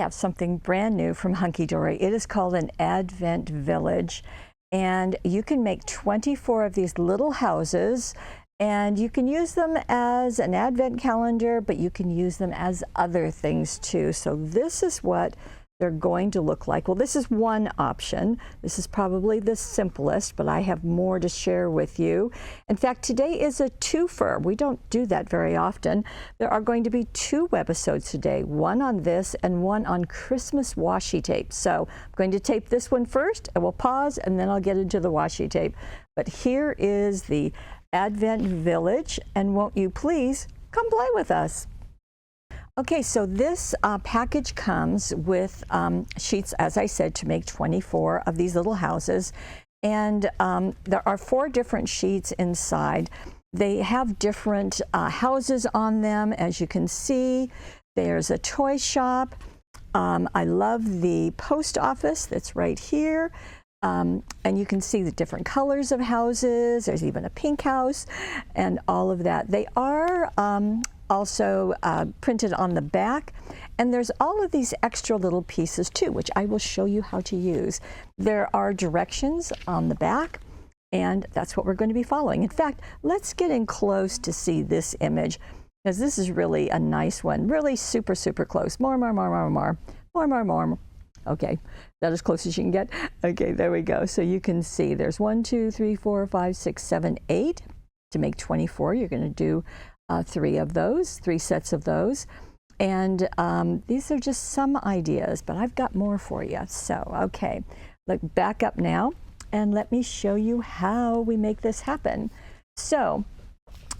have something brand new from Hunky Dory. It is called an Advent Village, and you can make 24 of these little houses, and you can use them as an Advent calendar, but you can use them as other things too. So this is what they're going to look like. Well, this is one option. This is probably the simplest, but I have more to share with you. In fact, today is a twofer. We don't do that very often. There are going to be 2 webisodes today, one on this and one on Christmas washi tape. So I'm going to tape this one first. I will pause and then I'll get into the washi tape. But here is the Advent Village, and won't you please come play with us? Okay, so this package comes with sheets, as I said, to make 24 of these little houses. And there are 4 different sheets inside. They have different houses on them, as you can see. There's a toy shop. I love the post office that's right here. And you can see the different colors of houses. There's even a pink house and all of that. They are also printed on the back, and there's all of these extra little pieces too, which I will show you how to use. There are directions on the back, and that's what we're going to be following. In fact, let's get in close to see this image, because this is really a nice one, really super, super close. More. Okay, that as close as you can get. Okay, there we go. So you can see there's 1, 2, 3, 4, 5, 6, 7, 8. To make 24, you're going to do 3 of those, 3 sets of those. And these are just some ideas, but I've got more for you. So, okay, look, back up now and let me show you how we make this happen. So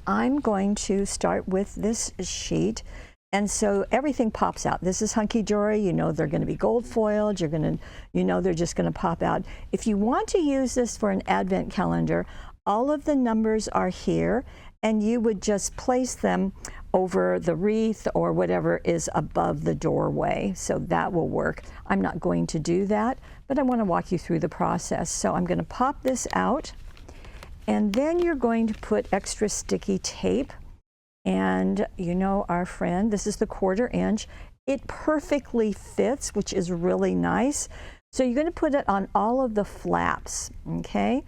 I'm going to start with this sheet. And so everything pops out. This is Hunky Dory. You know they're going to be gold foiled. You know they're just going to pop out. If you want to use this for an Advent calendar, all of the numbers are here, and you would just place them over the wreath or whatever is above the doorway. So that will work. I'm not going to do that, but I want to walk you through the process. So I'm going to pop this out, and then you're going to put extra sticky tape. And you know our friend, this is the 1/4 inch. It perfectly fits, which is really nice. So you're going to put it on all of the flaps, okay?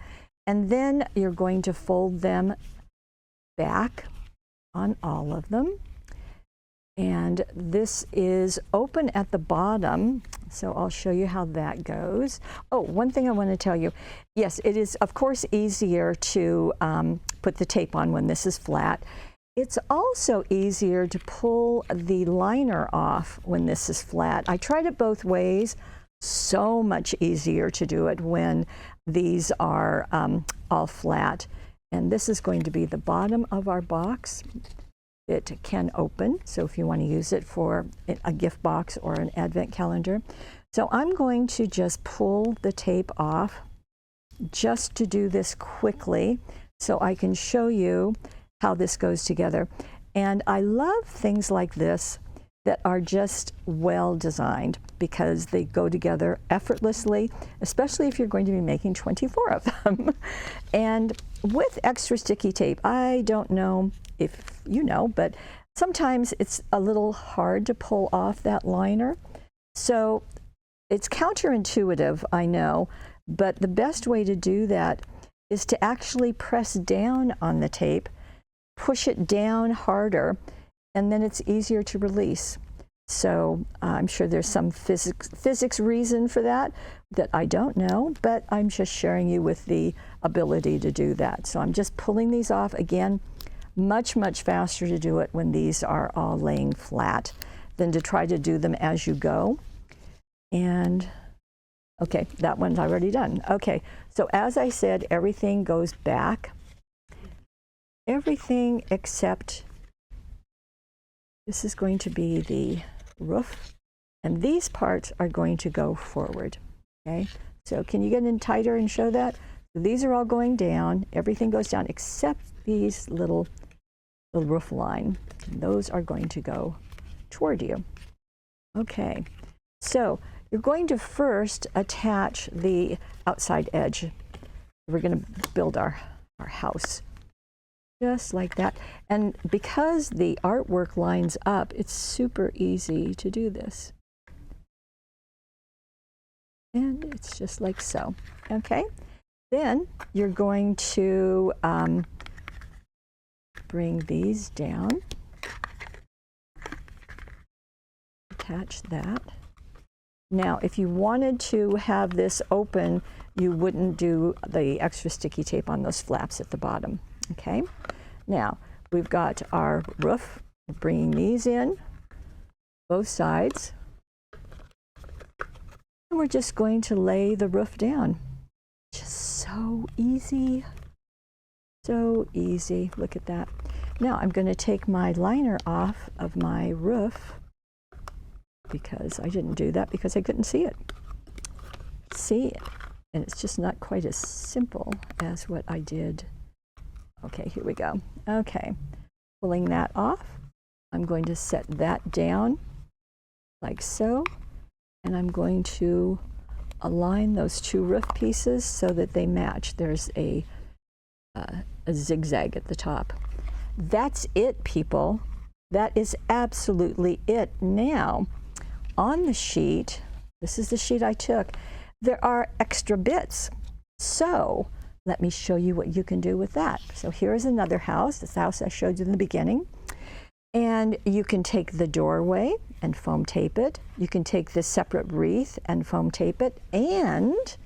And then you're going to fold them back on all of them. And this is open at the bottom, so I'll show you how that goes. Oh, one thing I want to tell you. Yes, it is, of course, easier to put the tape on when this is flat. It's also easier to pull the liner off when this is flat. I tried it both ways. So much easier to do it when these are all flat. And this is going to be the bottom of our box. It can open, so if you want to use it for a gift box or an Advent calendar. So I'm going to just pull the tape off just to do this quickly so I can show you how this goes together. And I love things like this that are just well designed because they go together effortlessly, especially if you're going to be making 24 of them. And with extra sticky tape, I don't know if you know, but sometimes it's a little hard to pull off that liner. So it's counterintuitive, I know, but the best way to do that is to actually press down on the tape, push it down harder, and then it's easier to release. So I'm sure there's some physics reason for that I don't know, but I'm just sharing you with the ability to do that. So I'm just pulling these off. Again, much, much faster to do it when these are all laying flat than to try to do them as you go. And okay, that one's already done. Okay, so as I said, everything goes back. Everything except this is going to be the roof, and these parts are going to go forward. Okay, so can you get in tighter and show that? So these are all going down. Everything goes down except these little roof line. Those are going to go toward you. Okay, so you're going to first attach the outside edge. We're going to build our house. Just like that. And because the artwork lines up, it's super easy to do this. And it's just like so. Okay, then you're going to bring these down, attach that. Now, if you wanted to have this open, you wouldn't do the extra sticky tape on those flaps at the bottom. Okay, now we've got our roof. We're bringing these in, both sides. And we're just going to lay the roof down. Just so easy. So easy. Look at that. Now I'm going to take my liner off of my roof because I didn't do that because I couldn't see it. See? And it's just not quite as simple as what I did. Okay, here we go. Okay, pulling that off. I'm going to set that down like so. And I'm going to align those two roof pieces so that they match. There's a zigzag at the top. That's it, people. That is absolutely it. Now, on the sheet, this is the sheet I took, there are extra bits. So let me show you what you can do with that. So here's another house, this house I showed you in the beginning. And you can take the doorway and foam tape it. You can take this separate wreath and foam tape it. And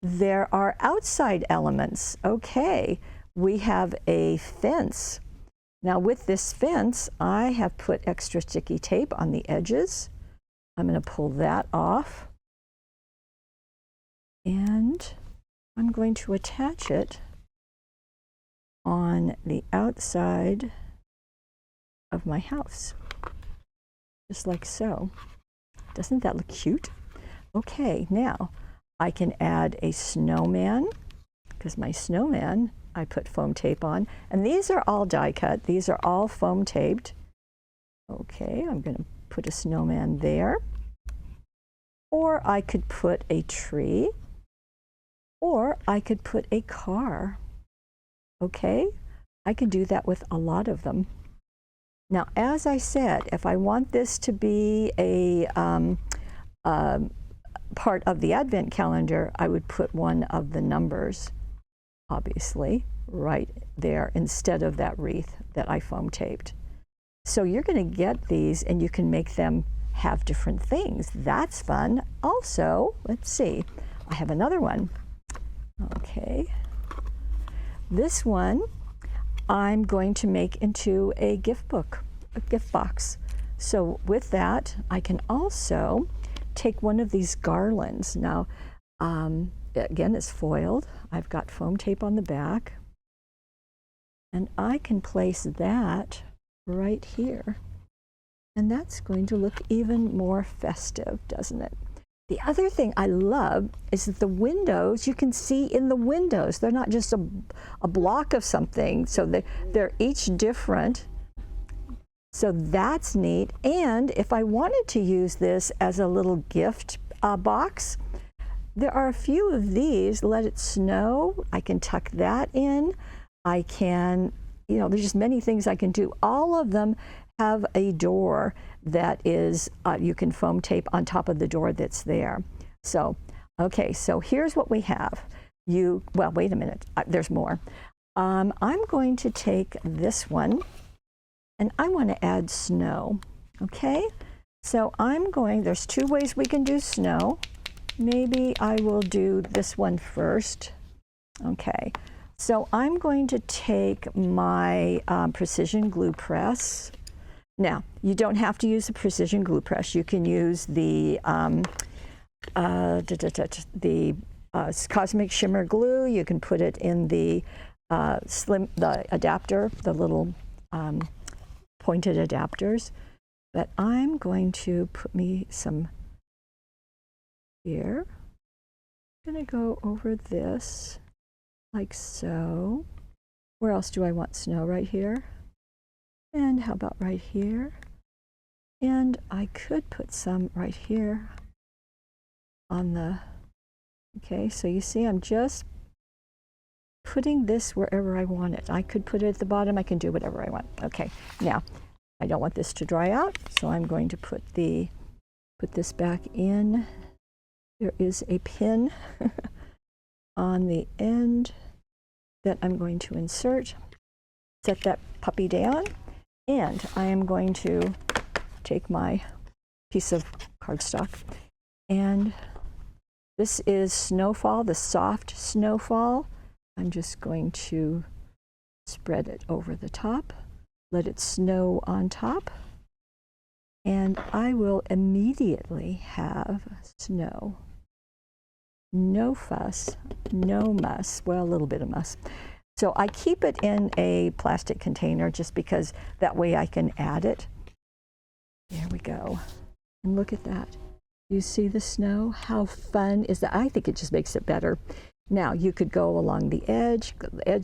there are outside elements. Okay, we have a fence. Now with this fence, I have put extra sticky tape on the edges. I'm going to pull that off. And I'm going to attach it on the outside of my house, just like so. Doesn't that look cute? Okay, now I can add a snowman, because my snowman I put foam tape on, and these are all die cut. These are all foam taped. Okay, I'm going to put a snowman there, or I could put a tree, or I could put a car. Okay, I could do that with a lot of them. Now, as I said, if I want this to be a part of the Advent calendar, I would put one of the numbers, obviously, right there instead of that wreath that I foam taped. So you're going to get these and you can make them have different things. That's fun. Also, let's see, I have another one. Okay. This one I'm going to make into a gift book, a gift box. So with that, I can also take one of these garlands. Now, again, it's foiled. I've got foam tape on the back. And I can place that right here. And that's going to look even more festive, doesn't it? The other thing I love is that the windows, you can see in the windows. They're not just a block of something, so they're each different. So that's neat. And if I wanted to use this as a little gift box, there are a few of these. Let it snow. I can tuck that in. I can, you know, there's just many things I can do. All of them have a door that is, you can foam tape on top of the door that's there. So, okay, so here's what we have. Well, wait a minute, there's more. I'm going to take this one and I want to add snow, okay? So there's two ways we can do snow. Maybe I will do this one first. Okay, so I'm going to take my precision glue press. Now, you don't have to use a precision glue press. You can use the Cosmic Shimmer glue. You can put it in the adapter, the little pointed adapters. But I'm going to put me some here. I'm going to go over this like so. Where else do I want snow? Right here. And how about right here? And I could put some right here on the, okay, so you see I'm just putting this wherever I want it. I could put it at the bottom, I can do whatever I want. Okay, now I don't want this to dry out, so I'm going to put this back in there is a pin on the end that I'm going to insert. Set that puppy down, and I am going to take my piece of cardstock, and this is Snowfall, the soft Snowfall. I'm just going to spread it over the top, let it snow on top, and I will immediately have snow. No fuss, no muss, well, a little bit of muss. So I keep it in a plastic container just because that way I can add it. There we go. And look at that. You see the snow? How fun is that? I think it just makes it better. Now you could go along the edge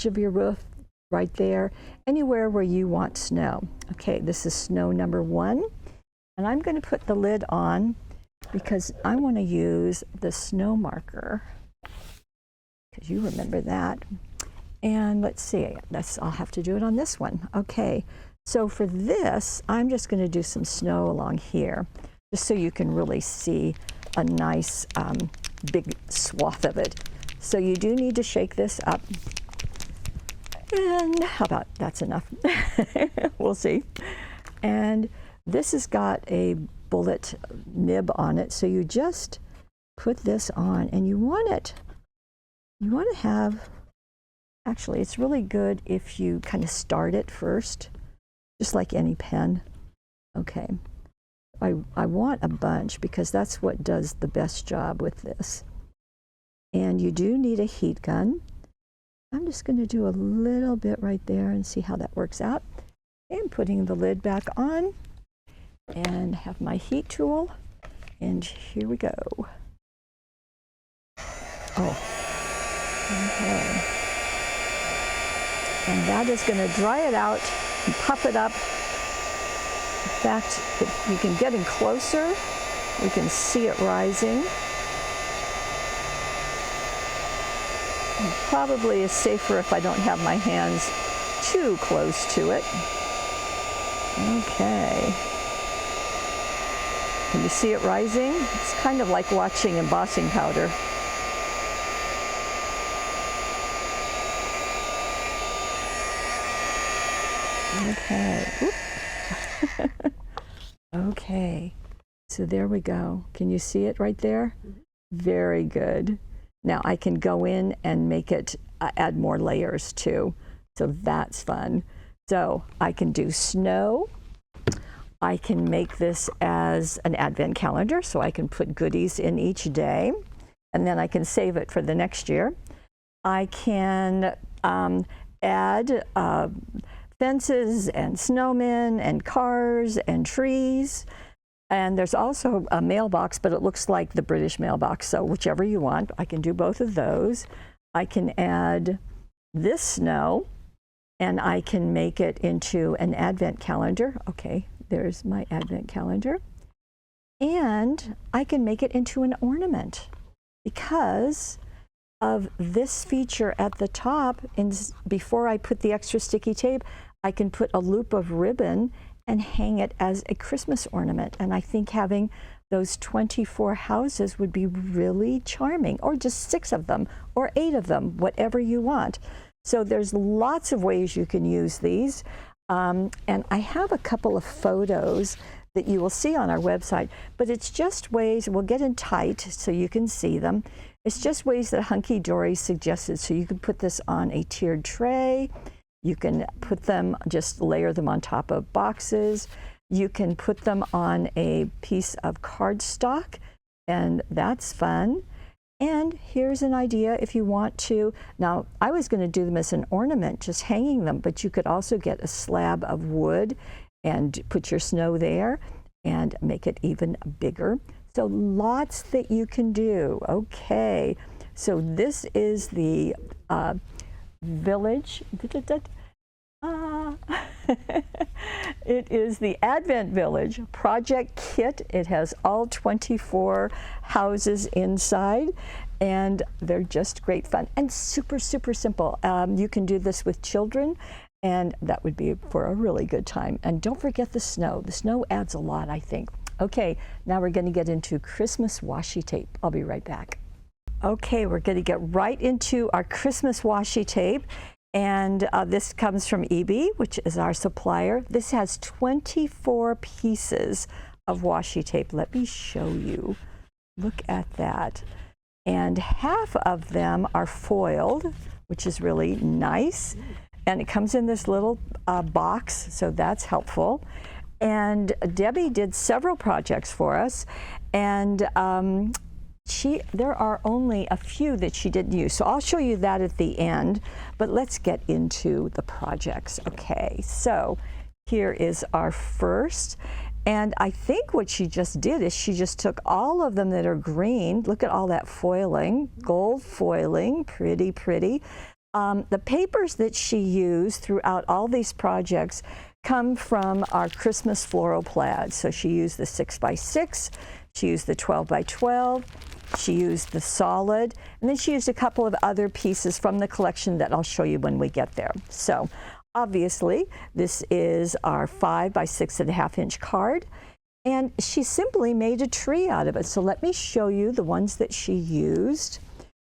of your roof, right there, anywhere where you want snow. Okay, this is snow number 1. And I'm going to put the lid on because I want to use the snow marker, because you remember that. And let's see, I'll have to do it on this one. Okay, so for this, I'm just going to do some snow along here, just so you can really see a nice big swath of it. So you do need to shake this up. And how about that's enough? We'll see. And this has got a bullet nib on it, so you just put this on, and you want to have, actually it's really good if you kind of start it first, just like any pen. Okay, I want a bunch because that's what does the best job with this. And you do need a heat gun. I'm just going to do a little bit right there and see how that works out. And putting the lid back on, and have my heat tool, and here we go. Oh, okay. And that is going to dry it out and puff it up. In fact, if you can get in closer, we can see it rising. And probably is safer if I don't have my hands too close to it. Okay. Can you see it rising? It's kind of like watching embossing powder. Okay. Okay. So there we go. Can you see it right there? Very good. Now I can go in and make it, add more layers too. So that's fun. So I can do snow. I can make this as an advent calendar, so I can put goodies in each day, and then I can save it for the next year. I can add fences and snowmen and cars and trees. And there's also a mailbox, but it looks like the British mailbox, so whichever you want, I can do both of those. I can add this snow, and I can make it into an advent calendar. Okay, there's my advent calendar. And I can make it into an ornament because of this feature at the top. And before I put the extra sticky tape, I can put a loop of ribbon and hang it as a Christmas ornament. And I think having those 24 houses would be really charming, or just 6 of them or 8 of them, whatever you want. So there's lots of ways you can use these. And I have a couple of photos that you will see on our website, but it's just ways, we'll get in tight so you can see them. It's just ways that Hunky Dory suggested. So you can put this on a tiered tray. You can put them, just layer them on top of boxes. You can put them on a piece of cardstock, and that's fun. And here's an idea if you want to. Now, I was going to do them as an ornament, just hanging them, but you could also get a slab of wood and put your snow there and make it even bigger. So lots that you can do. Okay, so this is the village. It is the Advent Village Project Kit. It has all 24 houses inside, and they're just great fun and super, super simple. You can do this with children, and that would be for a really good time. And don't forget the snow. The snow adds a lot, I think. Okay, now we're going to get into Christmas washi tape. I'll be right back. Okay, we're going to get right into our Christmas washi tape. And this comes from EB, which is our supplier. This has 24 pieces of washi tape. Let me show you. Look at that. And half of them are foiled, which is really nice. And it comes in this little box, so that's helpful. And Debbie did several projects for us, and there are only a few that she didn't use. So I'll show you that at the end, but let's get into the projects. Okay, so here is our first. And I think what she just did is she just took all of them that are green. Look at all that foiling, gold foiling, pretty, pretty. The papers that she used throughout all these projects come from our Christmas floral plaid. So she used the 6x6, she used the 12x12, she used the solid, and then she used a couple of other pieces from the collection that I'll show you when we get there. So obviously this is our 5x6.5 inch card, and she simply made a tree out of it. So let me show you the ones that she used.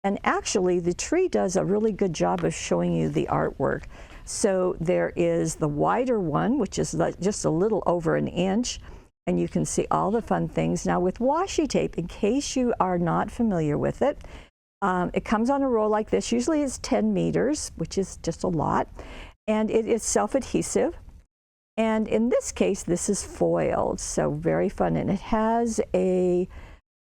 And actually the tree does a really good job of showing you the artwork. So there is the wider one, which is just a little over an inch, and you can see all the fun things. Now with washi tape, in case you are not familiar with it, it comes on a roll like this. Usually it's 10 meters, which is just a lot, and it is self-adhesive. And in this case, this is foiled, so very fun. And it has a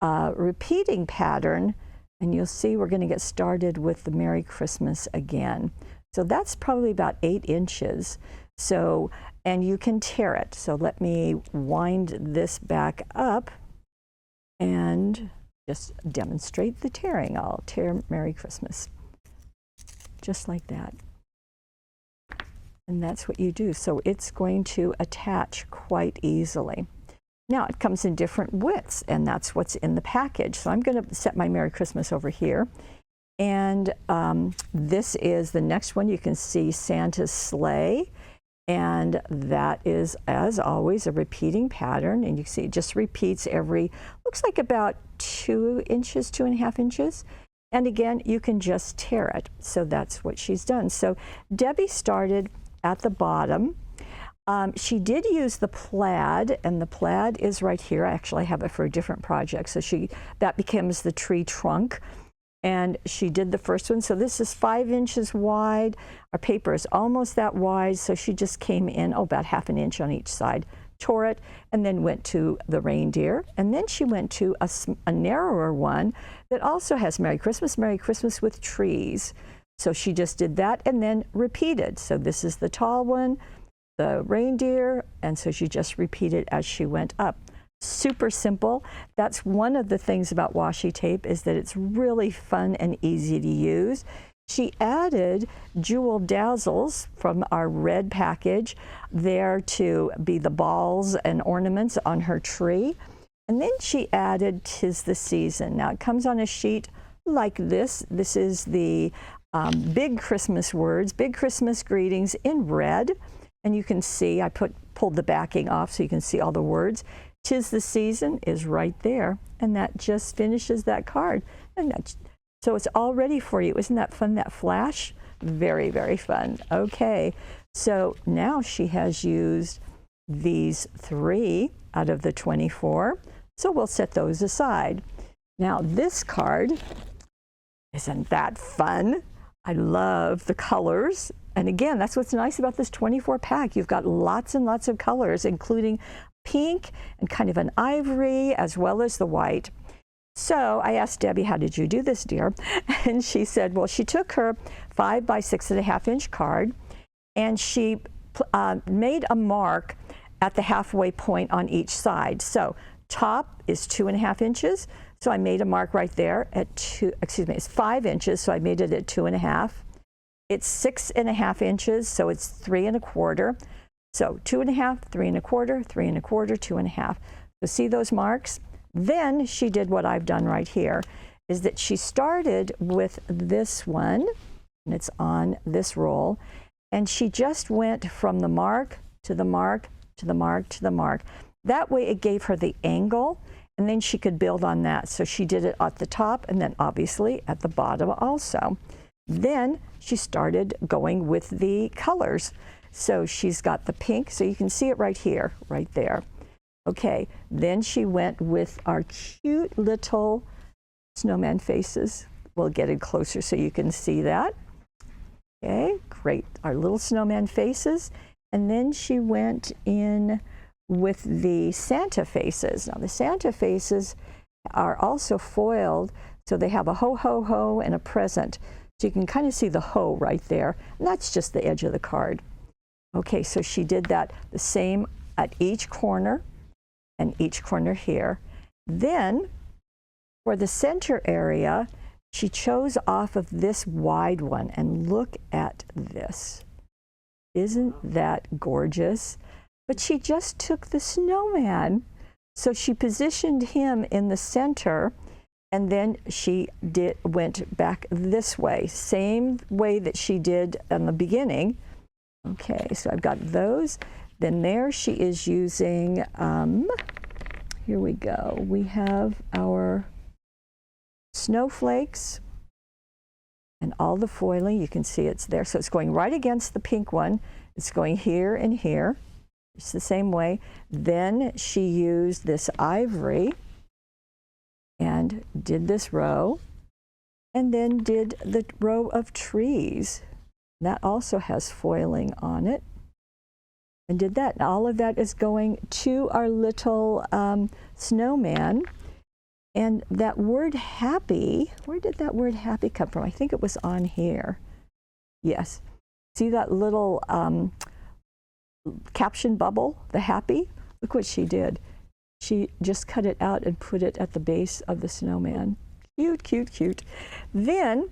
repeating pattern, and you'll see we're going to get started with the Merry Christmas again. So that's probably about 8 inches. So, and you can tear it. So let me wind this back up and just demonstrate the tearing. I'll tear Merry Christmas, just like that. And that's what you do. So it's going to attach quite easily. Now it comes in different widths, and that's what's in the package. So I'm going to set my Merry Christmas over here. And this is the next one. You can see Santa's sleigh, and that is, as always, a repeating pattern. And you see it just repeats every, looks like about 2 inches, 2.5 inches. And again, you can just tear it. So that's what she's done. So Debbie started at the bottom. She did use the plaid, and the plaid is right here. I actually have it for a different project. So that becomes the tree trunk. And she did the first one. So this is 5 inches wide. Our paper is almost that wide. So she just came in, about 1/2 inch on each side, tore it, and then went to the reindeer. And then she went to a narrower one that also has Merry Christmas with trees. So she just did that and then repeated. So this is the tall one, the reindeer, and so she just repeated as she went up. Super simple. That's one of the things about washi tape, is that it's really fun and easy to use. She added jewel dazzles from our red package there to be the balls and ornaments on her tree. And then she added 'Tis the Season. Now it comes on a sheet like this. This is the big Christmas words, big Christmas greetings in red. And you can see I pulled the backing off so you can see all the words. 'Tis the Season is right there, and that just finishes that card. And so it's all ready for you. Isn't that fun, that flash? Very, very fun. Okay, so now she has used these 3 out of the 24, so we'll set those aside. Now this card, isn't that fun? I love the colors. And again, that's what's nice about this 24 pack. You've got lots and lots of colors, including pink and kind of an ivory, as well as the white. So I asked Debbie, how did you do this, dear? And she said, well, she took her 5x6.5 inch card, and she made a mark at the halfway point on each side. So top is 2.5 inches. So I made a mark right there at it's 5 inches. So I made it at 2.5. It's 6.5 inches. So it's 3 1/4. So 2.5, 3 1/4, 3 1/4, 2.5. So see those marks? Then she did what I've done right here, is that she started with this one, and it's on this roll, and she just went from the mark to the mark to the mark to the mark. That way it gave her the angle, and then she could build on that. So she did it at the top and then obviously at the bottom also. Then she started going with the colors. So she's got the pink, so you can see it right here, right there. Okay, then she went with our cute little snowman faces. We'll get it closer so you can see that. Okay, great, our little snowman faces. And then she went in with the Santa faces. Now the Santa faces are also foiled, so they have a ho, ho, ho and a present. So you can kind of see the ho right there, and that's just the edge of the card. Okay, so she did that the same at each corner and each corner here. Then for the center area, she chose off of this wide one, and look at this. Isn't that gorgeous? But she just took the snowman. So she positioned him in the center, and then she went back this way, same way that she did in the beginning. Okay, so I've got those. Then there she is using, here we go. We have our snowflakes and all the foiling. You can see it's there. So it's going right against the pink one. It's going here and here. It's the same way. Then she used this ivory and did this row, and then did the row of trees. That also has foiling on it, and did that. And all of that is going to our little snowman. And that word happy, where did that word happy come from? I think it was on here. Yes. See that little caption bubble, the happy? Look what she did. She just cut it out and put it at the base of the snowman. Cute, cute, cute. Then,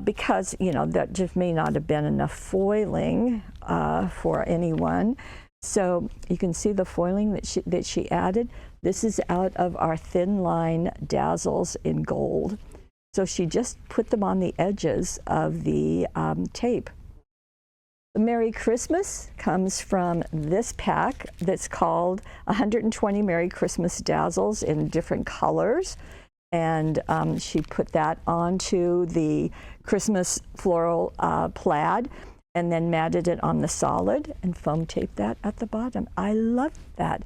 because, you know, that just may not have been enough foiling for anyone, so you can see the foiling that she added. This is out of our thin line dazzles in gold. So she just put them on the edges of the tape. The Merry Christmas comes from this pack that's called 120 Merry Christmas Dazzles in different colors. And she put that onto the Christmas floral plaid, and then matted it on the solid and foam taped that at the bottom. I love that.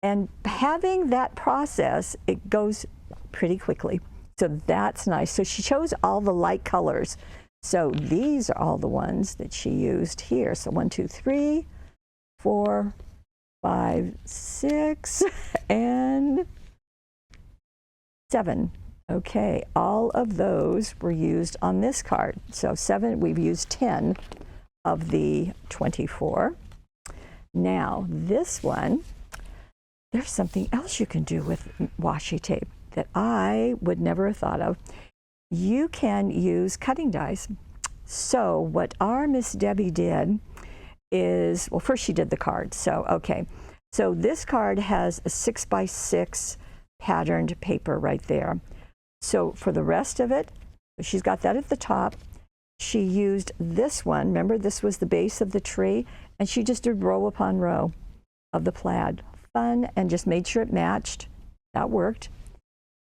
And having that process, it goes pretty quickly. So that's nice. So she chose all the light colors. So these are all the ones that she used here. So 1, 2, 3, 4, 5, 6, and 7. Okay, all of those were used on this card. So 7, we've used 10 of the 24. Now this one, there's something else you can do with washi tape that I would never have thought of. You can use cutting dies. So what our Miss Debbie did is, well, first she did the card. So, okay. So this card has a 6x6 patterned paper right there. So for the rest of it, she's got that at the top. She used this one. Remember, this was the base of the tree, and she just did row upon row of the plaid. Fun, and just made sure it matched. That worked.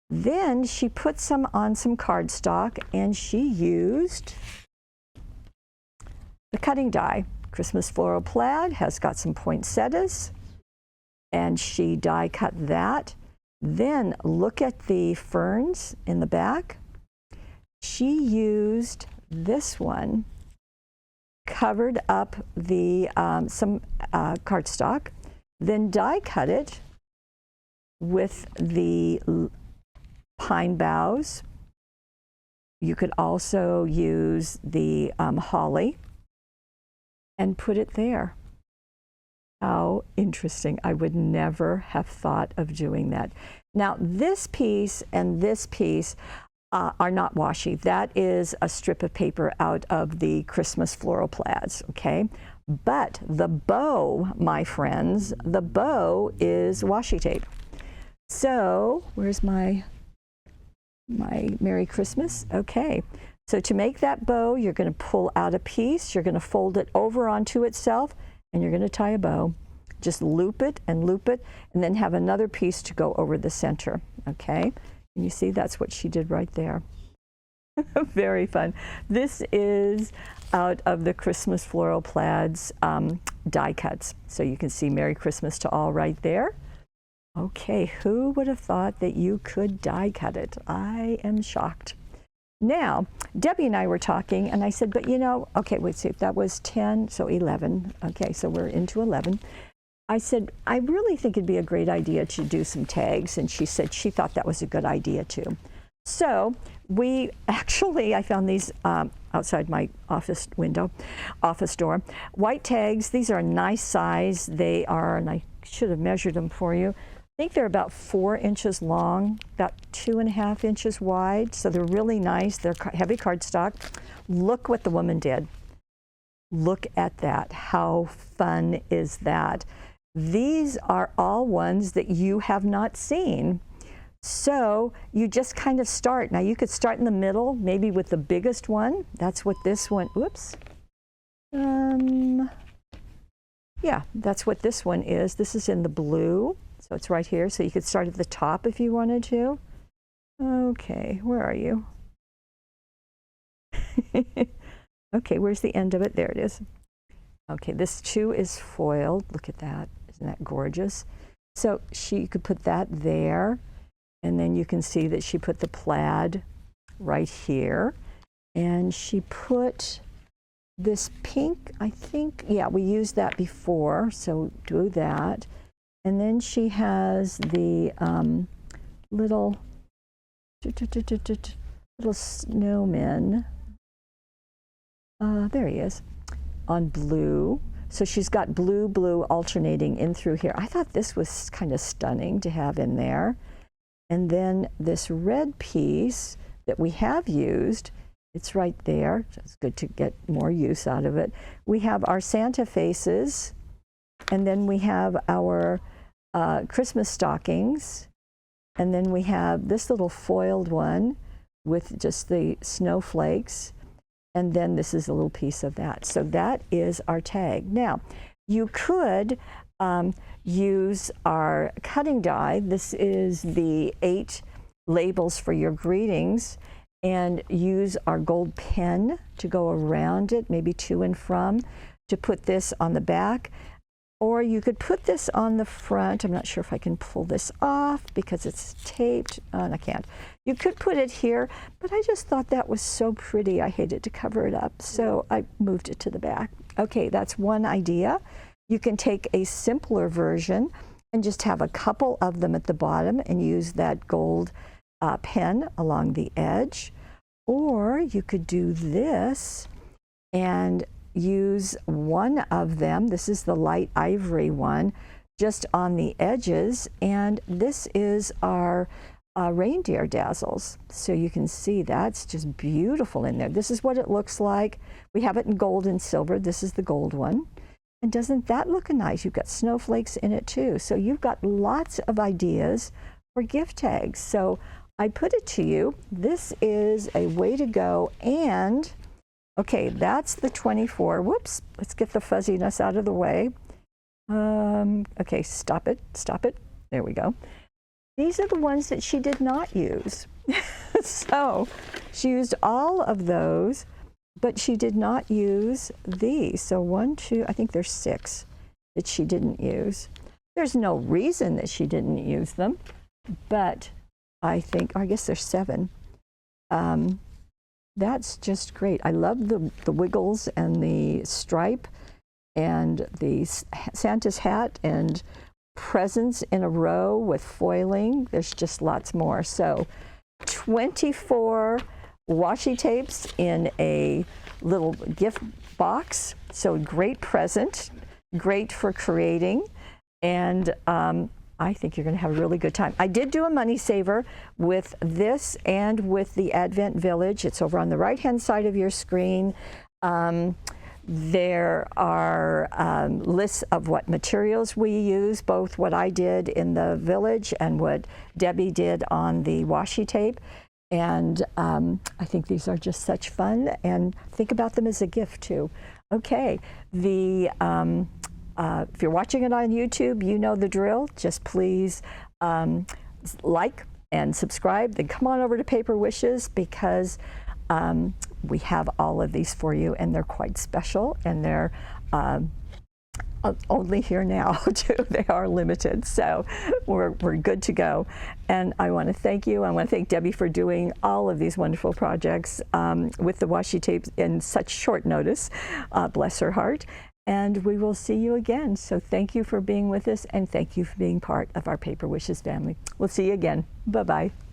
Then she put some on some cardstock, and she used the cutting die. Christmas Floral Plaid has got some poinsettias, and she die cut that. Then look at the ferns in the back. She used this one, covered up the some cardstock, then die cut it with the pine boughs. You could also use the holly and put it there. How interesting. I would never have thought of doing that. Now this piece and this piece are not washi. That is a strip of paper out of the Christmas Floral Plaids, okay? But the bow, my friends, the bow is washi tape. So where's my Merry Christmas? Okay, so to make that bow, you're going to pull out a piece, you're going to fold it over onto itself, and you're going to tie a bow. just loop it, and then have another piece to go over the center, okay? And you see that's what she did right there. Very fun. This is out of the Christmas Floral Plaids die cuts. So you can see Merry Christmas to all right there. Okay, who would have thought that you could die cut it? I am shocked. Now, Debbie and I were talking, and I said, but you know, okay, wait, see, if that was 10, so 11. Okay, so we're into 11. I said, I really think it'd be a great idea to do some tags, and she said she thought that was a good idea too. So we actually, I found these outside my office door, white tags. These are a nice size. They are, and I should have measured them for you. I think they're about 4 inches long, about 2.5 inches wide. So they're really nice. They're heavy cardstock. Look what the woman did. Look at that. How fun is that? These are all ones that you have not seen. So you just kind of start. Now you could start in the middle, maybe with the biggest one. That's what this one, oops. Yeah, that's what this one is. This is in the blue. So it's right here. So you could start at the top if you wanted to. Okay, where are you? Okay, where's the end of it? There it is. Okay, this too is foiled. Look at that. Isn't that gorgeous? So she could put that there. And then you can see that she put the plaid right here. And she put this pink, I think, yeah, we used that before, so do that. And then she has the little snowman. There he is, on blue. So she's got blue, blue alternating in through here. I thought this was kind of stunning to have in there. And then this red piece that we have used, it's right there. It's good to get more use out of it. We have our Santa faces, and then we have our Christmas stockings, and then we have this little foiled one with just the snowflakes, and then this is a little piece of that. So that is our tag. Now, you could use our cutting die. This is the 8 labels for your greetings, and use our gold pen to go around it, maybe to and from, to put this on the back. Or you could put this on the front. I'm not sure if I can pull this off because it's taped. I can't. You could put it here, but I just thought that was so pretty. I hated to cover it up, so I moved it to the back. Okay, that's one idea. You can take a simpler version and just have a couple of them at the bottom and use that gold pen along the edge. Or you could do this and use one of them. This is the light ivory one, just on the edges, and this is our reindeer dazzles. So you can see that's just beautiful in there. This is what it looks like. We have it in gold and silver. This is the gold one. And doesn't that look nice? You've got snowflakes in it too. So you've got lots of ideas for gift tags. So I put it to you. This is a way to go. And okay, that's the 24. Whoops, let's get the fuzziness out of the way. Okay, stop it. There we go. These are the ones that she did not use. So she used all of those, but she did not use these. So 1, 2, I think there's 6 that she didn't use. There's no reason that she didn't use them, but I think, I guess there's 7. That's just great. I love the wiggles and the stripe and the Santa's hat and presents in a row with foiling. There's just lots more. So 24 washi tapes in a little gift box. So great present, great for creating, and I think you're going to have a really good time. I did do a money saver with this and with the Advent Village. It's over on the right-hand side of your screen. There are lists of what materials we use, both what I did in the Village and what Debbie did on the washi tape. And I think these are just such fun, and think about them as a gift too. Okay, the if you're watching it on YouTube, you know the drill. Just please like and subscribe. Then come on over to Paper Wishes, because we have all of these for you, and they're quite special, and they're only here now too. They are limited, so we're good to go. And I want to thank you. I want to thank Debbie for doing all of these wonderful projects with the washi tapes in such short notice. Bless her heart. And we will see you again. So thank you for being with us, and thank you for being part of our Paper Wishes family. We'll see you again. Bye-bye.